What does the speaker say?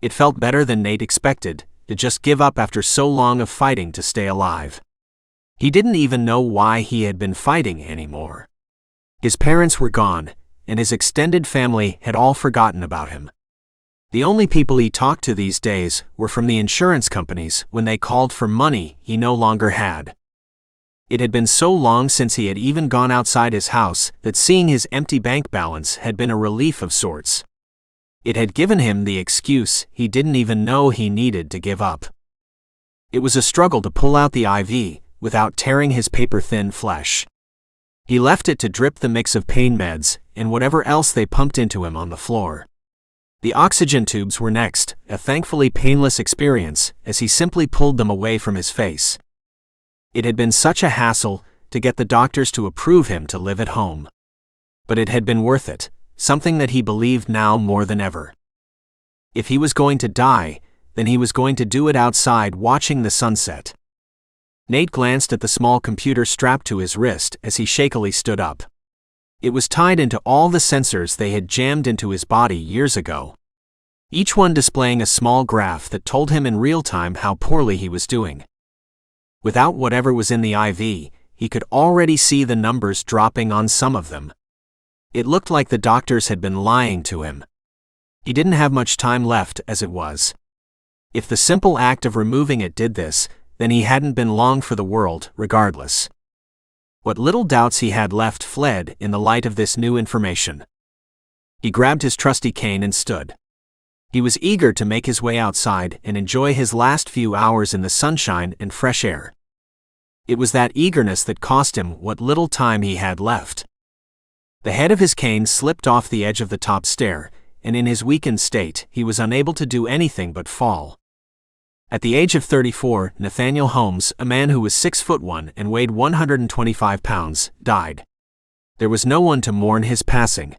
It felt better than Nate expected, to just give up after so long of fighting to stay alive. He didn't even know why he had been fighting anymore. His parents were gone, and his extended family had all forgotten about him. The only people he talked to these days were from the insurance companies when they called for money he no longer had. It had been so long since he had even gone outside his house that seeing his empty bank balance had been a relief of sorts. It had given him the excuse he didn't even know he needed to give up. It was a struggle to pull out the IV without tearing his paper-thin flesh. He left it to drip the mix of pain meds and whatever else they pumped into him on the floor. The oxygen tubes were next, a thankfully painless experience as he simply pulled them away from his face. It had been such a hassle to get the doctors to approve him to live at home. But it had been worth it, something that he believed now more than ever. If he was going to die, then he was going to do it outside watching the sunset. Nate glanced at the small computer strapped to his wrist as he shakily stood up. It was tied into all the sensors they had jammed into his body years ago, each one displaying a small graph that told him in real time how poorly he was doing. Without whatever was in the IV, he could already see the numbers dropping on some of them. It looked like the doctors had been lying to him. He didn't have much time left as it was. If the simple act of removing it did this, then he hadn't been long for the world, regardless. What little doubts he had left fled in the light of this new information. He grabbed his trusty cane and stood. He was eager to make his way outside and enjoy his last few hours in the sunshine and fresh air. It was that eagerness that cost him what little time he had left. The head of his cane slipped off the edge of the top stair, and in his weakened state, he was unable to do anything but fall. At the age of 34, Nathaniel Holmes, a man who was 6'1" and weighed 125 pounds, died. There was no one to mourn his passing,